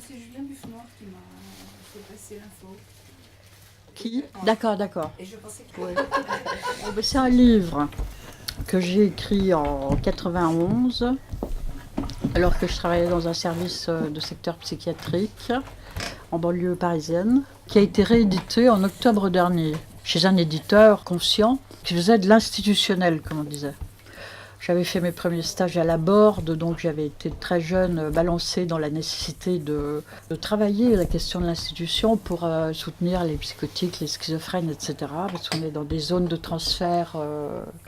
c'est Julien Buffenoir qui m'a fait passer l'info. Qui ? D'accord. Et je pensais que... Ouais. C'est un livre que j'ai écrit en 91, alors que je travaillais dans un service de secteur psychiatrique en banlieue parisienne, qui a été réédité en octobre dernier chez un éditeur conscient qui faisait de l'institutionnel, comme on disait. J'avais fait mes premiers stages à la Borde, donc j'avais été très jeune balancée dans la nécessité de travailler la question de l'institution pour soutenir les psychotiques, les schizophrènes, etc. Parce qu'on est dans des zones de transfert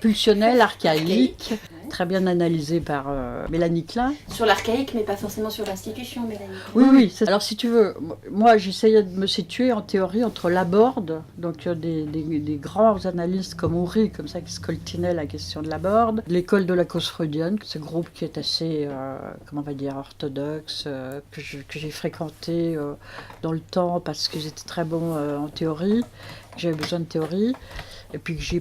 pulsionnel, archaïque, très bien analysé par Mélanie Klein. Sur l'archaïque, mais pas forcément sur l'institution, Mélanie. Oui. Alors si tu veux, moi j'essayais de me situer en théorie entre la Borde, donc des grands analystes comme Houry, comme ça, qui scoltinaient la question de la Borde, l'école de la cause freudienne, ce groupe qui est assez, comment on va dire, orthodoxe, que j'ai fréquenté dans le temps parce que j'étais très bon en théorie, que j'avais besoin de théorie. Et puis que j'ai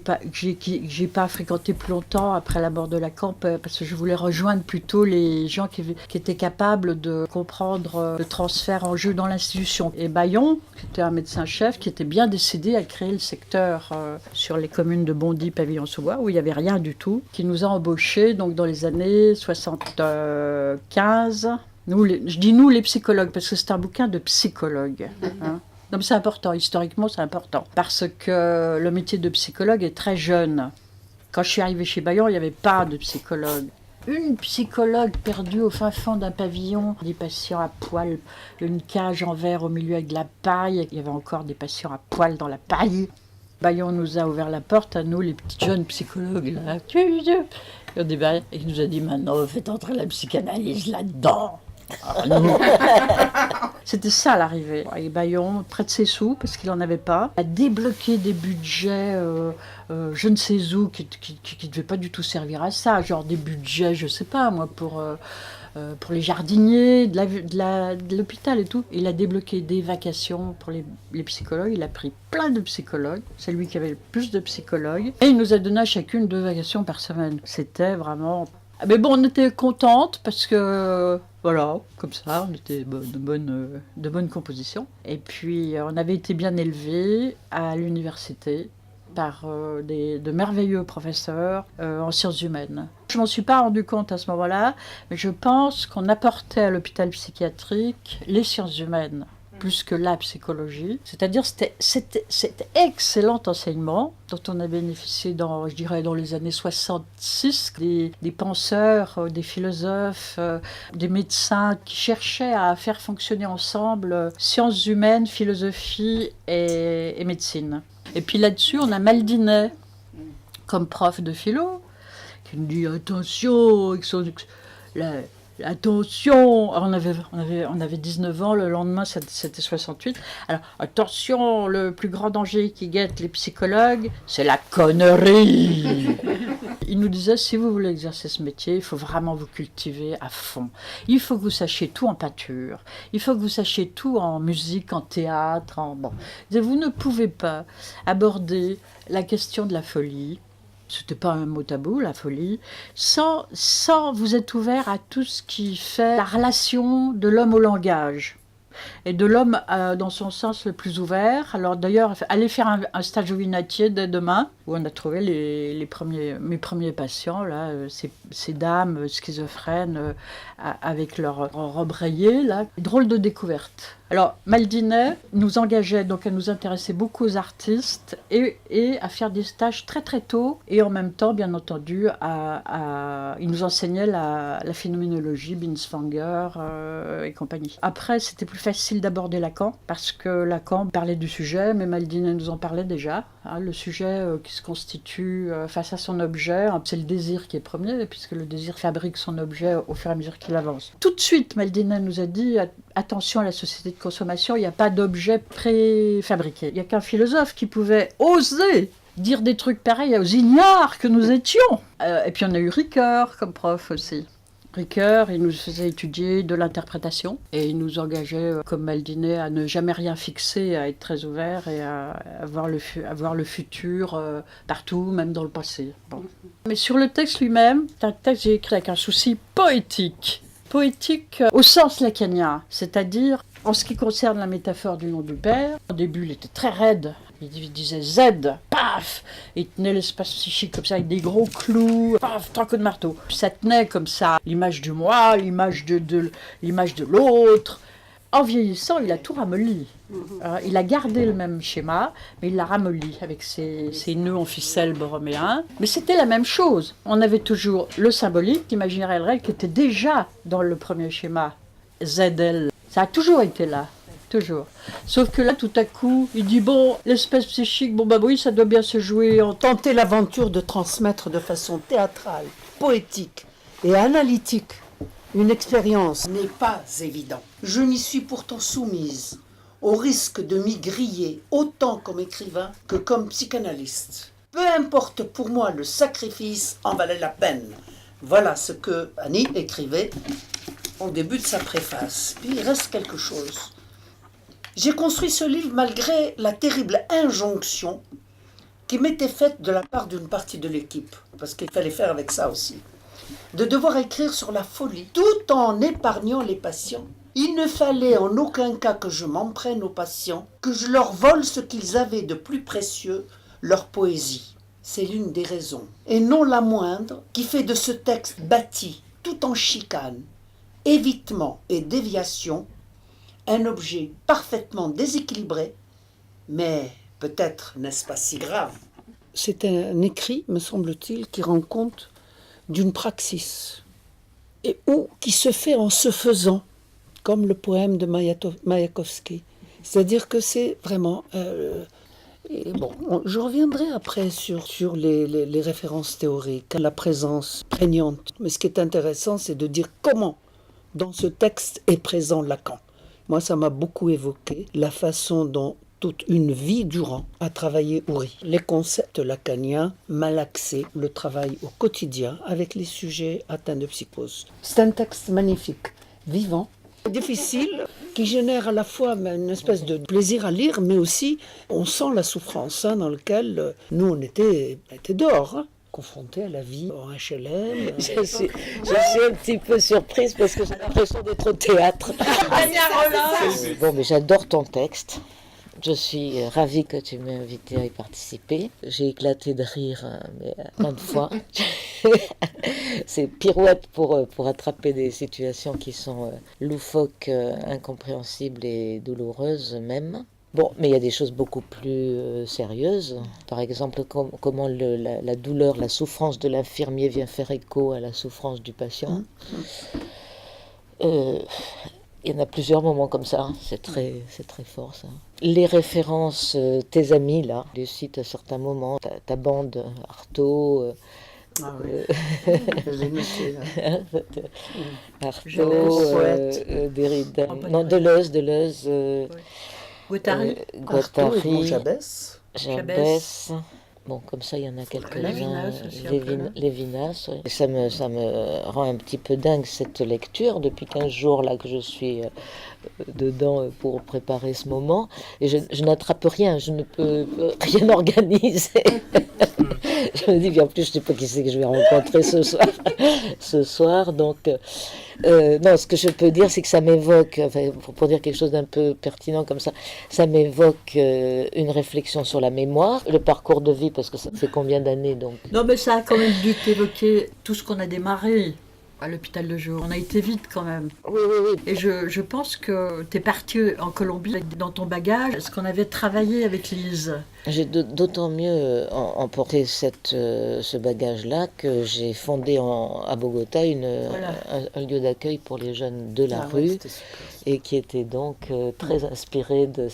pas fréquenté plus longtemps après la mort de Lacan parce que je voulais rejoindre plutôt les gens qui étaient capables de comprendre le transfert en jeu dans l'institution. Et Bayon, qui était un médecin-chef, qui était bien décidé à créer le secteur sur les communes de Bondy, Pavillon-sous-Bois, où il n'y avait rien du tout, qui nous a embauchés donc, dans les années 75. Je dis nous les psychologues, parce que c'est un bouquin de psychologue. Hein. Non, mais c'est important, historiquement c'est important, parce que le métier de psychologue est très jeune. Quand je suis arrivée chez Bayon, il n'y avait pas de psychologue. Une psychologue perdue au fin fond d'un pavillon, des patients à poil, une cage en verre au milieu avec de la paille, il y avait encore des patients à poil dans la paille. Bayon nous a ouvert la porte à nous, les petites jeunes psychologues, là. Et il nous a dit, maintenant, faites entrer la psychanalyse là-dedans. C'était ça l'arrivée. Et Bayon prête ses sous parce qu'il n'en avait pas, a débloqué des budgets je ne sais où qui ne devaient pas du tout servir à ça, genre des budgets, je sais pas moi, pour les jardiniers de l'hôpital et tout. Il a débloqué des vacations pour les psychologues, il a pris plein de psychologues, c'est lui qui avait le plus de psychologues, et il nous a donné à chacune 2 vacations par semaine. C'était vraiment... Mais bon, on était contentes parce que, voilà, comme ça, on était de bonne composition. Et puis, on avait été bien élevés à l'université par de merveilleux professeurs en sciences humaines. Je ne m'en suis pas rendu compte à ce moment-là, mais je pense qu'on apportait à l'hôpital psychiatrique les sciences humaines plus que la psychologie. C'est-à-dire cet excellent enseignement dont on a bénéficié dans les années 66, des penseurs, des philosophes, des médecins qui cherchaient à faire fonctionner ensemble sciences humaines, philosophie et médecine. Et puis là-dessus, on a Maldinet comme prof de philo, qui nous dit attention, attention, on avait 19 ans, le lendemain c'était 68. Alors attention, le plus grand danger qui guette les psychologues, c'est la connerie. Il nous disait, si vous voulez exercer ce métier, il faut vraiment vous cultiver à fond. Il faut que vous sachiez tout en peinture, il faut que vous sachiez tout en musique, en théâtre, bon. Vous ne pouvez pas aborder la question de la folie. C'était pas un mot tabou, la folie, sans vous être ouvert à tout ce qui fait la relation de l'homme au langage. Et de l'homme dans son sens le plus ouvert. Alors d'ailleurs, allez faire un stage au Vinatier dès demain, où on a trouvé mes premiers patients, là, ces dames schizophrènes avec leur robe rayée, là. Drôle de découverte. Alors, Maldinet nous engageait donc à nous intéresser beaucoup aux artistes et à faire des stages très très tôt. Et en même temps, bien entendu, il nous enseignait la phénoménologie, Binswanger et compagnie. Après, c'était plus facile d'aborder Lacan, parce que Lacan parlait du sujet, mais Maldinet nous en parlait déjà. Hein, le sujet qui se constitue face à son objet, hein, c'est le désir qui est premier, puisque le désir fabrique son objet au fur et à mesure qu'il avance. Tout de suite, Maldinet nous a dit attention à la société de consommation, il n'y a pas d'objet préfabriqué. Il n'y a qu'un philosophe qui pouvait oser dire des trucs pareils aux ignares que nous étions. Et puis on a eu Ricoeur comme prof aussi. Ricoeur, il nous faisait étudier de l'interprétation et il nous engageait, comme Maldinet, à ne jamais rien fixer, à être très ouvert et à voir le futur partout, même dans le passé. Bon. Mais sur le texte lui-même, c'est un texte que j'ai écrit avec un souci poétique. poétique au sens lacanien, c'est-à-dire en ce qui concerne la métaphore du nom du père. Au début, il était très raide. Il disait Z, paf. Il tenait l'espace psychique comme ça avec des gros clous, paf, 3 coups de marteau. Ça tenait comme ça l'image du moi, l'image de l'autre. En vieillissant, il a tout ramolli. Il a gardé le même schéma, mais il l'a ramolli avec ses nœuds en ficelle borroméens. Mais c'était la même chose. On avait toujours le symbolique, l'imaginaire et le réel, qui était déjà dans le premier schéma, ZL. Ça a toujours été là, toujours. Sauf que là, tout à coup, il dit, bon, l'espèce psychique, bon bah oui, ça doit bien se jouer en... Tenter l'aventure de transmettre de façon théâtrale, poétique et analytique une expérience n'est pas évident. Je m'y suis pourtant soumise, au risque de m'y griller autant comme écrivain que comme psychanalyste. Peu importe pour moi, le sacrifice en valait la peine. Voilà ce que Annie écrivait au début de sa préface. Puis il reste quelque chose. J'ai construit ce livre malgré la terrible injonction qui m'était faite de la part d'une partie de l'équipe, parce qu'il fallait faire avec ça aussi, de devoir écrire sur la folie, tout en épargnant les patients. Il ne fallait en aucun cas que je m'en prenne aux patients, que je leur vole ce qu'ils avaient de plus précieux, leur poésie. C'est l'une des raisons, et non la moindre, qui fait de ce texte bâti, tout en chicane, évitement et déviation, un objet parfaitement déséquilibré, mais peut-être n'est-ce pas si grave. C'est un écrit, me semble-t-il, qui rend compte d'une praxis, et ou qui se fait en se faisant, comme le poème de Mayakovsky. C'est-à-dire que c'est vraiment... je reviendrai après sur les références théoriques, la présence prégnante. Mais ce qui est intéressant, c'est de dire comment, dans ce texte, est présent Lacan. Moi, ça m'a beaucoup évoqué la façon dont toute une vie durant a travaillé Houry. Les concepts lacaniens, malaxés, le travail au quotidien avec les sujets atteints de psychose. C'est un texte magnifique, vivant, difficile, qui génère à la fois une espèce de plaisir à lire, mais aussi on sent la souffrance dans laquelle nous on était dehors. Confrontés à la vie en HLM. Je suis un petit peu surprise parce que j'ai l'impression d'être au théâtre. Bon, mais j'adore ton texte. Je suis ravie que tu m'aies invitée à y participer. J'ai éclaté de rire mais plein de fois. C'est pirouette pour attraper des situations qui sont loufoques, incompréhensibles et douloureuses même. Bon, mais il y a des choses beaucoup plus sérieuses. Par exemple, comment la douleur, la souffrance de l'infirmier vient faire écho à la souffrance du patient. Il y en a plusieurs moments comme ça. C'est très fort, ça. Les références, tes amis, là, les cites à certains moments. Ta bande, Artaud... Je l'ai noté, là. Artaud, Derrida... Non, Deleuze... Guattari. Guattari, Jabès. Bon, comme ça, il y en a quelques-uns. Lévinas. Oui. Ça me rend un petit peu dingue, cette lecture, depuis 15 jours là, que je suis dedans pour préparer ce moment. Et je n'attrape rien, je ne peux rien organiser. Je me dis, bien en plus, je ne sais pas qui c'est que je vais rencontrer ce soir. Donc, non, ce que je peux dire, c'est que ça m'évoque, enfin, pour dire quelque chose d'un peu pertinent comme ça m'évoque une réflexion sur la mémoire, le parcours de vie, parce que ça fait combien d'années donc. Non, mais ça a quand même dû t'évoquer tout ce qu'on a démarré à l'hôpital de jour. On a été vite quand même. Oui. Et je pense que tu es parti en Colombie avec dans ton bagage ce qu'on avait travaillé avec Lise. J'ai d'autant mieux emporté ce bagage-là que j'ai fondé à Bogota un lieu d'accueil pour les jeunes de la rue et qui était donc très inspiré de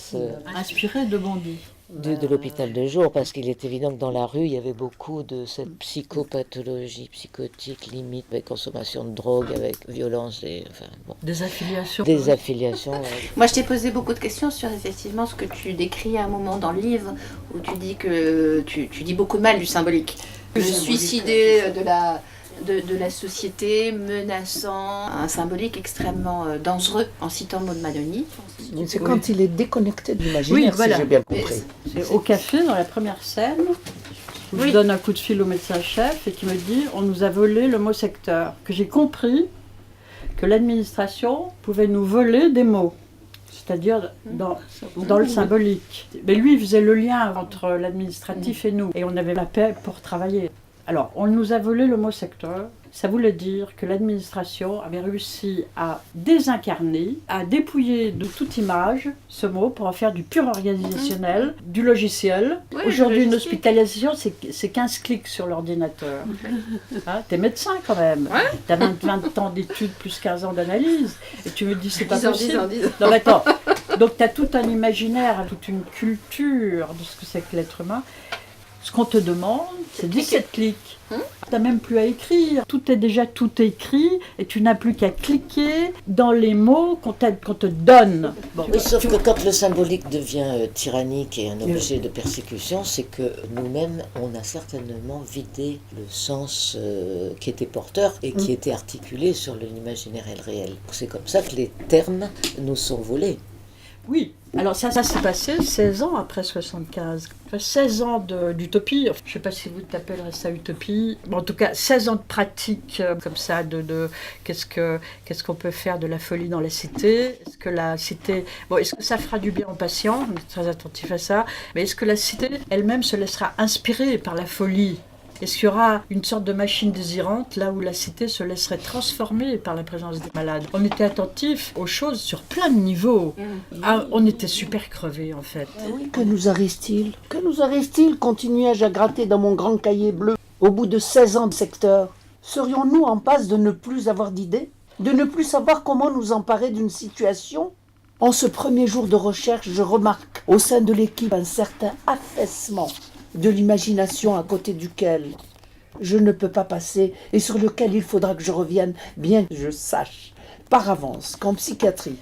Inspiré de Bondy. De l'hôpital de jour, parce qu'il est évident que dans la rue, il y avait beaucoup de cette psychopathologie psychotique limite, avec consommation de drogue, avec violence, Des affiliations. Des affiliations. Moi, je t'ai posé beaucoup de questions sur effectivement ce que tu décris à un moment dans le livre, où tu dis que tu dis beaucoup de mal du symbolique. Le suicidé de la société menaçant un symbolique extrêmement dangereux, en citant Maud Madoni. C'est quand il est déconnecté de l'imaginaire, si j'ai bien compris. C'est au café, dans la première scène, où je donne un coup de fil au médecin-chef et qui me dit « On nous a volé le mot secteur ». Que j'ai compris que l'administration pouvait nous voler des mots, c'est-à-dire dans le symbolique. Mais lui, il faisait le lien entre l'administratif et nous, et on avait la paix pour travailler. Alors, on nous a volé le mot secteur. Ça voulait dire que l'administration avait réussi à désincarner, à dépouiller de toute image ce mot pour en faire du pur organisationnel, du logiciel. Ouais, Aujourd'hui, une logistique. hospitalisation, c'est 15 clics sur l'ordinateur. Hein, t'es médecin quand même. Ouais. T'as 20 ans d'études plus 15 ans d'analyse. Et tu me dis, c'est pas 10 ans, possible. 10 ans, 10 ans. Non, mais attends. Donc, tu as tout un imaginaire, toute une culture de ce que c'est que l'être humain. Ce qu'on te demande, c'est 17 clics. Tu n'as même plus à écrire. Tout est déjà tout écrit et tu n'as plus qu'à cliquer dans les mots qu'on te donne. Bon, Oui, sauf que quand le symbolique devient tyrannique et un objet de persécution, c'est que nous-mêmes, on a certainement vidé le sens qui était porteur et qui était articulé sur l'imaginaire et le réel. C'est comme ça que les termes nous sont volés. Oui, alors ça s'est passé 16 ans après 75. 16 ans d'utopie, je ne sais pas si vous t'appellerez ça utopie, mais en tout cas 16 ans de pratique comme ça, qu'est-ce qu'on peut faire de la folie dans la cité. Est-ce que la cité, est-ce que ça fera du bien aux patients? On est très attentif à ça, mais est-ce que la cité elle-même se laissera inspirer par la folie? Est-ce qu'il y aura une sorte de machine désirante là où la cité se laisserait transformer par la présence des malades? On était attentifs aux choses sur plein de niveaux. Ah, on était super crevés en fait. Que nous arrive-t-il? Que nous arrive-t-il? Continuai-je à gratter dans mon grand cahier bleu au bout de 16 ans de secteur. Serions-nous en passe de ne plus avoir d'idées? De ne plus savoir comment nous emparer d'une situation? En ce premier jour de recherche, je remarque au sein de l'équipe un certain affaissement de l'imagination à côté duquel je ne peux pas passer et sur lequel il faudra que je revienne, bien que je sache par avance qu'en psychiatrie,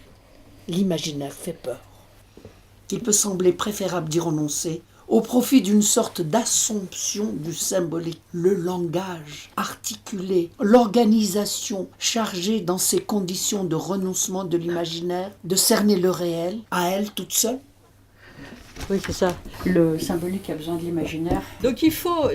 l'imaginaire fait peur. Il peut sembler préférable d'y renoncer au profit d'une sorte d'assomption du symbolique. Le langage articulé, l'organisation chargée dans ces conditions de renoncement de l'imaginaire, de cerner le réel à elle toute seule. Oui, c'est ça. Le symbolique a besoin de l'imaginaire. Donc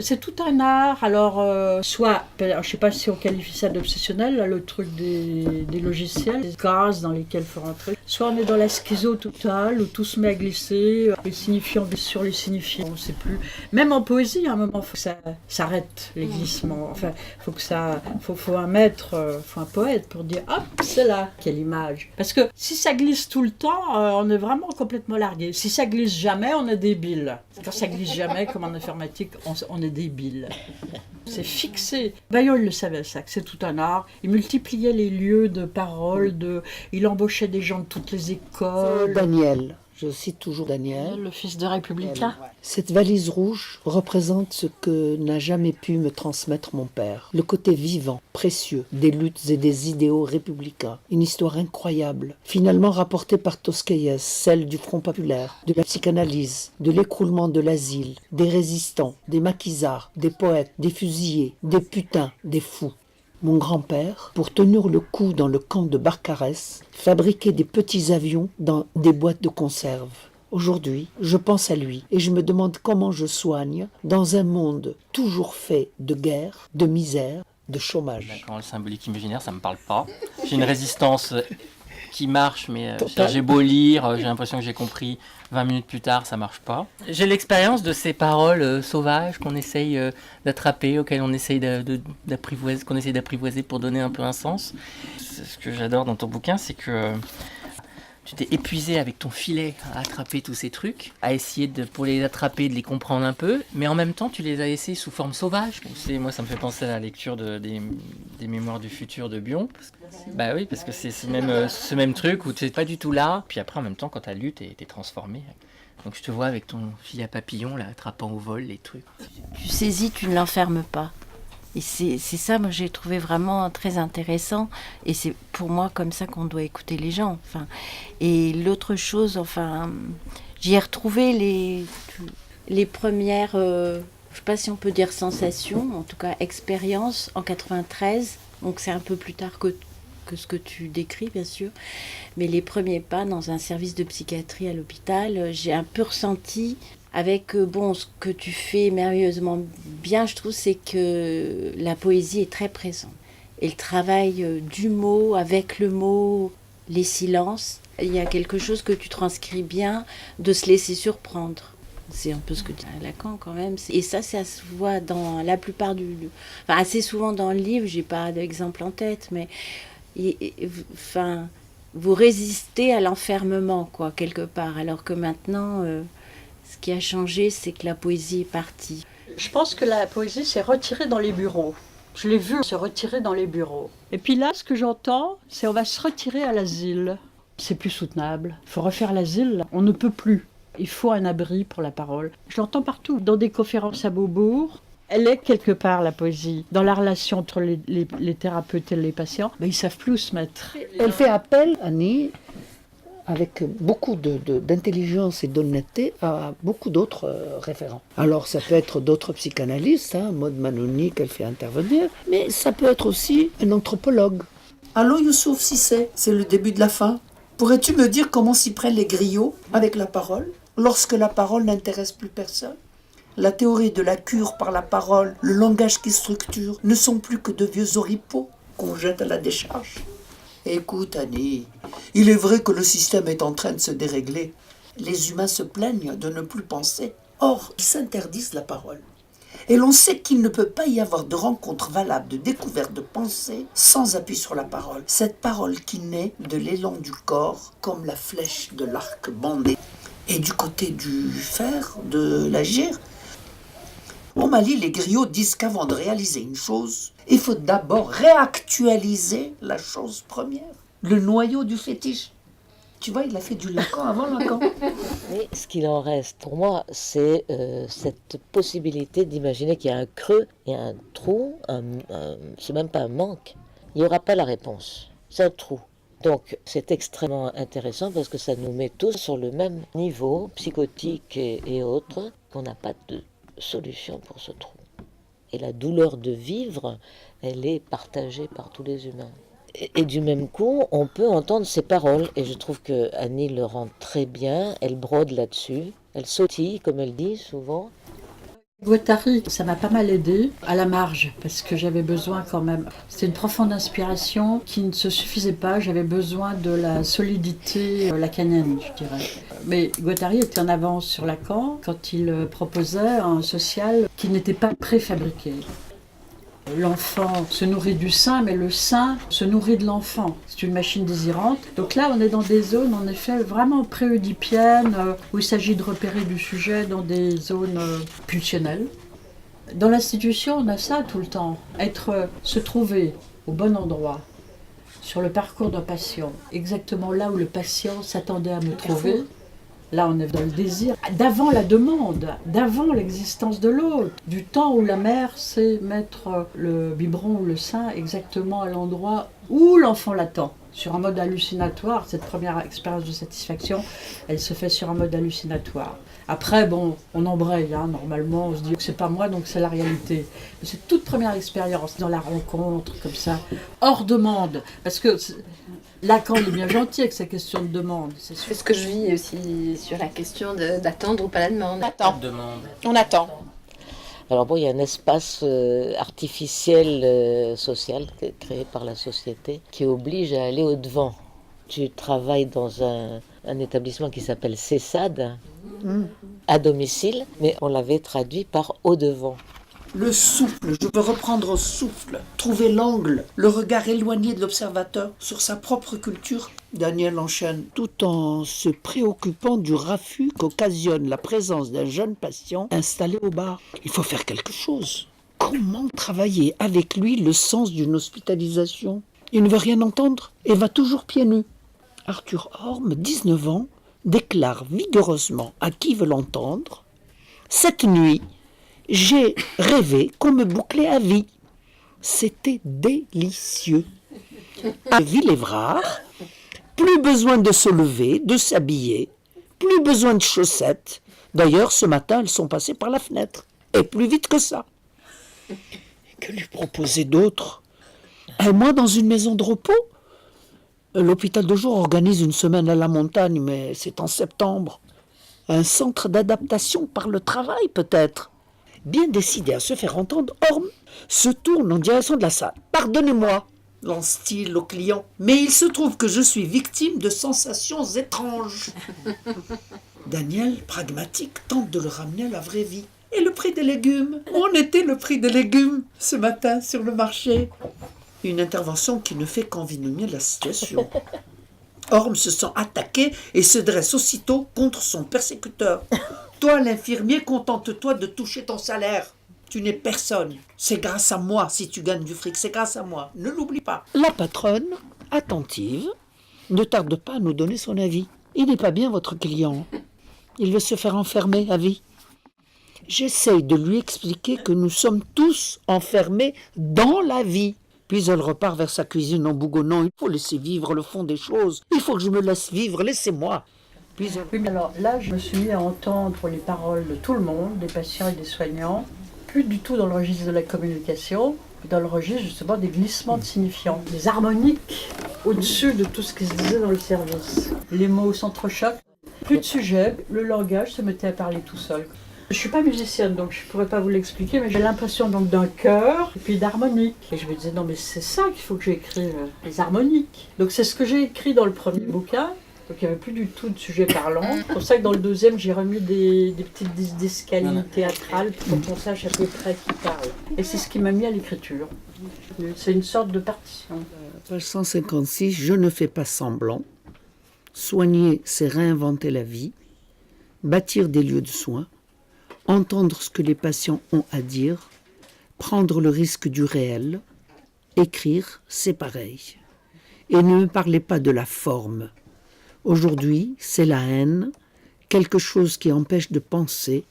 c'est tout un art. Alors, soit, je ne sais pas si on qualifie ça d'obsessionnel, là, le truc des logiciels, des cases dans lesquelles il faut rentrer. Soit on est dans la schizo totale, où tout se met à glisser, les signifiants sur les signifiants, on ne sait plus. Même en poésie, à un moment, il faut que ça s'arrête, les glissements. Enfin, faut un maître, faut un poète pour dire, hop, c'est là, quelle image. Parce que si ça glisse tout le temps, on est vraiment complètement largué. Si ça glisse jamais, on est débile. Quand ça glisse jamais, comme en informatique, on est débile. C'est fixé. Bayol le savait ça, que c'est tout un art. Il multipliait les lieux de parole, il embauchait des gens de toutes les écoles. Daniel, je cite toujours Daniel. Le fils de républicain. Cette valise rouge représente ce que n'a jamais pu me transmettre mon père. Le côté vivant, précieux, des luttes et des idéaux républicains. Une histoire incroyable, finalement rapportée par Tosquelles, celle du Front populaire, de la psychanalyse, de l'écroulement de l'asile, des résistants, des maquisards, des poètes, des fusillés, des putains, des fous. Mon grand-père, pour tenir le coup dans le camp de Barcarès, fabriquait des petits avions dans des boîtes de conserve. Aujourd'hui, je pense à lui et je me demande comment je soigne dans un monde toujours fait de guerre, de misère, de chômage. D'accord, le symbolique imaginaire, ça me parle pas. J'ai une résistance qui marche, mais j'ai beau lire, j'ai l'impression que j'ai compris 20 minutes plus tard, ça marche pas. J'ai l'expérience de ces paroles sauvages qu'on essaye d'attraper, auxquelles on essaye d'apprivoiser, qu'on essaye d'apprivoiser pour donner un peu un sens. Ce que j'adore dans ton bouquin, c'est que tu t'es épuisé avec ton filet à attraper tous ces trucs, à essayer pour les attraper, de les comprendre un peu, mais en même temps tu les as laissés sous forme sauvage. Moi ça me fait penser à la lecture des Mémoires du futur de Bion. Bah oui, parce que c'est ce même truc où tu n'es pas du tout là, puis après en même temps quand tu as lu, t'es transformé. Donc je te vois avec ton filet à papillon là, attrapant au vol les trucs. Tu saisis, tu ne l'enfermes pas. Et c'est ça, moi, j'ai trouvé vraiment très intéressant. Et c'est pour moi comme ça qu'on doit écouter les gens. Enfin, et l'autre chose, j'y ai retrouvé les premières, je ne sais pas si on peut dire sensations, en tout cas expériences, en 93. Donc c'est un peu plus tard que ce que tu décris, bien sûr. Mais les premiers pas dans un service de psychiatrie à l'hôpital, j'ai un peu ressenti... Avec, ce que tu fais merveilleusement bien, je trouve, c'est que la poésie est très présente. et le travail du mot, avec le mot, les silences. Il y a quelque chose que tu transcris bien, de se laisser surprendre. C'est un peu ce que dit Lacan quand même. Et ça se voit dans la plupart enfin, assez souvent dans le livre, j'ai pas d'exemple en tête, mais enfin, vous résistez à l'enfermement, quoi, quelque part. Alors que maintenant, ce qui a changé, c'est que la poésie est partie. Je pense que la poésie s'est retirée dans les bureaux. Je l'ai vu se retirer dans les bureaux. Et puis là, ce que j'entends, c'est on va se retirer à l'asile. C'est plus soutenable. Il faut refaire l'asile. On ne peut plus. Il faut un abri pour la parole. Je l'entends partout. Dans des conférences à Beaubourg, elle est quelque part, la poésie. Dans la relation entre les thérapeutes et les patients, mais ils ne savent plus où se mettre. Elle fait appel, Annie, avec beaucoup d'intelligence et d'honnêteté à beaucoup d'autres référents. Alors ça peut être d'autres psychanalystes, Maud Manoni qu'elle fait intervenir, mais ça peut être aussi un anthropologue. Allô Youssouf Cissé, c'est le début de la fin. Pourrais-tu me dire comment s'y prennent les griots avec la parole, lorsque la parole n'intéresse plus personne ? La théorie de la cure par la parole, le langage qui structure, ne sont plus que de vieux oripeaux qu'on jette à la décharge. Écoute, Annie, il est vrai que le système est en train de se dérégler. Les humains se plaignent de ne plus penser. Or, ils s'interdisent la parole. Et l'on sait qu'il ne peut pas y avoir de rencontre valable, de découverte de pensée, sans appui sur la parole. Cette parole qui naît de l'élan du corps, comme la flèche de l'arc bandé. Et du côté du fer, de l'agir, au Mali, les griots disent qu'avant de réaliser une chose, il faut d'abord réactualiser la chose première, le noyau du fétiche. Tu vois, il a fait du Lacan avant Lacan. Mais ce qu'il en reste pour moi, c'est cette possibilité d'imaginer qu'il y a un creux, il y a un trou, c'est même pas un manque. Il n'y aura pas la réponse, c'est un trou. Donc c'est extrêmement intéressant parce que ça nous met tous sur le même niveau, psychotique et autres, qu'on n'a pas de solution pour ce trou. Et la douleur de vivre, elle est partagée par tous les humains. Et du même coup, on peut entendre ses paroles. Et je trouve que Annie le rend très bien. Elle brode là-dessus. Elle sautille, comme elle dit souvent. Guattari, ça m'a pas mal aidé à la marge, parce que j'avais besoin quand même. C'était une profonde inspiration qui ne se suffisait pas. J'avais besoin de la solidité lacanienne, je dirais. Mais Guattari était en avance sur Lacan quand il proposait un social qui n'était pas préfabriqué. L'enfant se nourrit du sein, mais le sein se nourrit de l'enfant. C'est une machine désirante. Donc là, on est dans des zones, en effet, vraiment pré-oedipiennes, où il s'agit de repérer du sujet dans des zones pulsionnelles. Dans l'institution, on a ça tout le temps. Se trouver au bon endroit, sur le parcours d'un patient, exactement là où le patient s'attendait à me trouver. Là, on est dans le désir, d'avant la demande, d'avant l'existence de l'autre, du temps où la mère sait mettre le biberon ou le sein exactement à l'endroit où l'enfant l'attend. Sur un mode hallucinatoire, cette première expérience de satisfaction, elle se fait sur un mode hallucinatoire. Après, bon, on embraye, normalement, on se dit que c'est pas moi, donc c'est la réalité. Mais cette toute première expérience, dans la rencontre, comme ça, hors demande, parce que Lacan, il est bien gentil avec sa question de demande. C'est ce que je vis aussi sur la question d'attendre ou pas la demande. On attend. Alors bon, il y a un espace artificiel social créé par la société qui oblige à aller au-devant. Tu travailles dans un établissement qui s'appelle CESAD, à domicile, mais on l'avait traduit par au-devant. Le souffle, je veux reprendre au souffle, trouver l'angle, le regard éloigné de l'observateur sur sa propre culture. Daniel enchaîne, tout en se préoccupant du raffut qu'occasionne la présence d'un jeune patient installé au bar. Il faut faire quelque chose. Comment travailler avec lui le sens d'une hospitalisation ? Il ne veut rien entendre et va toujours pieds nus. Arthur Orme, 19 ans, déclare vigoureusement à qui veut l'entendre « Cette nuit, j'ai rêvé qu'on me bouclait à vie. C'était délicieux. » À Villévrard, plus besoin de se lever, de s'habiller, plus besoin de chaussettes. D'ailleurs, ce matin, elles sont passées par la fenêtre. Et plus vite que ça. Que lui proposer d'autre ? Un mois dans une maison de repos ? L'hôpital de jour organise une semaine à la montagne, mais c'est en septembre. Un centre d'adaptation par le travail, peut-être. bien décidé à se faire entendre, Orme se tourne en direction de la salle. « Pardonnez-moi » lance-t-il au client, « mais il se trouve que je suis victime de sensations étranges. » Daniel, pragmatique, tente de le ramener à la vraie vie. « Et le prix des légumes ? Où en était le prix des légumes ce matin sur le marché ?» Une intervention qui ne fait qu'envenimer la situation. Orme se sent attaqué et se dresse aussitôt contre son persécuteur. « Toi, l'infirmier, contente-toi de toucher ton salaire. Tu n'es personne. C'est grâce à moi si tu gagnes du fric, c'est grâce à moi. Ne l'oublie pas. » La patronne, attentive, ne tarde pas à nous donner son avis. « Il n'est pas bien votre client. Il veut se faire enfermer à vie. » J'essaye de lui expliquer que nous sommes tous enfermés dans la vie. Puis elle repart vers sa cuisine en bougonnant. « Il faut laisser vivre le fond des choses. Il faut que je me laisse vivre, laissez-moi. » Puis Oui, mais alors là, je me suis mis à entendre les paroles de tout le monde, des patients et des soignants, plus du tout dans le registre de la communication, mais dans le registre justement des glissements de signifiants, des harmoniques au-dessus de tout ce qui se disait dans le service. Les mots s'entrechoquent, plus de sujet, le langage se mettait à parler tout seul. Je ne suis pas musicienne, donc je ne pourrais pas vous l'expliquer, mais j'ai l'impression donc d'un chœur et puis d'harmonique. Et je me disais, non mais c'est ça qu'il faut que j'écrive, les harmoniques. Donc c'est ce que j'ai écrit dans le premier bouquin. Donc il n'y avait plus du tout de sujet parlant. C'est pour ça que dans le deuxième, j'ai remis des petites d'escalier théâtrales pour qu'on sache à peu près qui parle. Et c'est ce qui m'a mis à l'écriture. C'est une sorte de partition. Page 156, je ne fais pas semblant. Soigner, c'est réinventer la vie. Bâtir des lieux de soins. Entendre ce que les patients ont à dire. Prendre le risque du réel. Écrire, c'est pareil. Et ne me parlez pas de la forme. Aujourd'hui, c'est la haine, quelque chose qui empêche de penser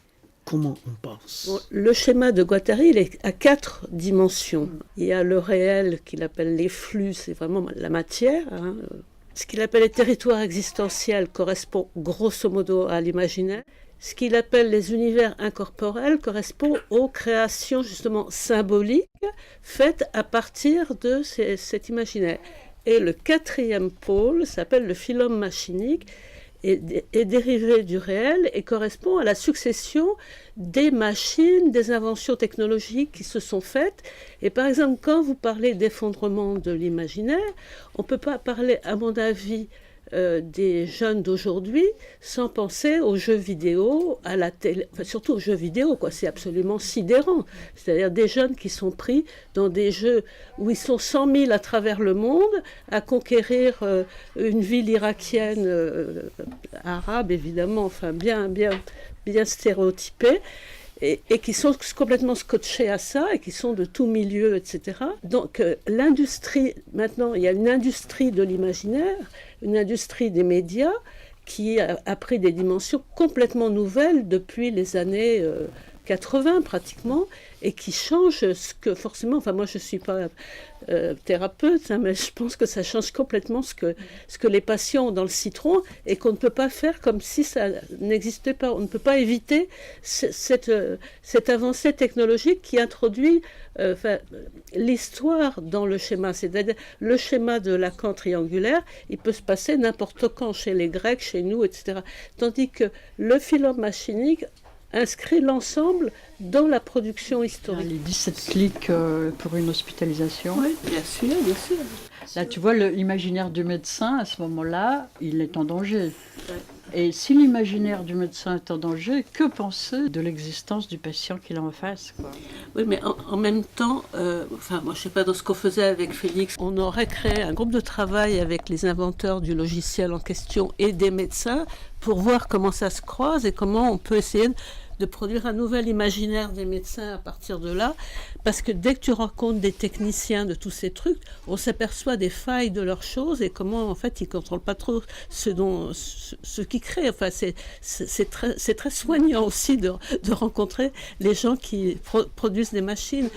comment on pense. Bon, le schéma de Guattari, il est à 4 dimensions. Il y a le réel qu'il appelle les flux, c'est vraiment la matière. Ce qu'il appelle les territoires existentiels correspond grosso modo à l'imaginaire. Ce qu'il appelle les univers incorporels correspond aux créations justement symboliques faites à partir de cet imaginaire. Et le 4e pôle s'appelle le phylum machinique, est dérivé du réel et correspond à la succession des machines, des inventions technologiques qui se sont faites. Et par exemple, quand vous parlez d'effondrement de l'imaginaire, on ne peut pas parler, à mon avis, des jeunes d'aujourd'hui sans penser aux jeux vidéo, à la télé, enfin, surtout aux jeux vidéo, quoi. C'est absolument sidérant. C'est-à-dire des jeunes qui sont pris dans des jeux où ils sont 100 000 à travers le monde à conquérir une ville irakienne, arabe évidemment, enfin bien stéréotypée. Et qui sont complètement scotchés à ça et qui sont de tout milieu, etc. Donc l'industrie, maintenant, il y a une industrie de l'imaginaire, une industrie des médias qui a pris des dimensions complètement nouvelles depuis les années 80 pratiquement et qui change ce que forcément, enfin moi je ne suis pas thérapeute, hein, mais je pense que ça change complètement ce que les patients ont dans le citron et qu'on ne peut pas faire comme si ça n'existait pas. On ne peut pas éviter cette avancée technologique qui introduit l'histoire dans le schéma. C'est-à-dire le schéma de Lacan triangulaire, il peut se passer n'importe quand chez les Grecs, chez nous, etc. Tandis que le phylum machinique inscrit l'ensemble dans la production historique. Les 17 clics pour une hospitalisation. Oui, bien sûr, bien sûr. Là, tu vois, l'imaginaire du médecin, à ce moment-là, il est en danger. Ouais. Et si l'imaginaire du médecin est en danger, que penser de l'existence du patient qu'il a en face, quoi? Oui, mais en même temps, moi je ne sais pas, dans ce qu'on faisait avec Félix, on aurait créé un groupe de travail avec les inventeurs du logiciel en question et des médecins pour voir comment ça se croise et comment on peut essayer de produire un nouvel imaginaire des médecins à partir de là, parce que dès que tu rencontres des techniciens de tous ces trucs, on s'aperçoit des failles de leurs choses et comment en fait ils ne contrôlent pas trop ce qu'ils créent. Enfin, c'est très soignant aussi de rencontrer les gens qui produisent des machines.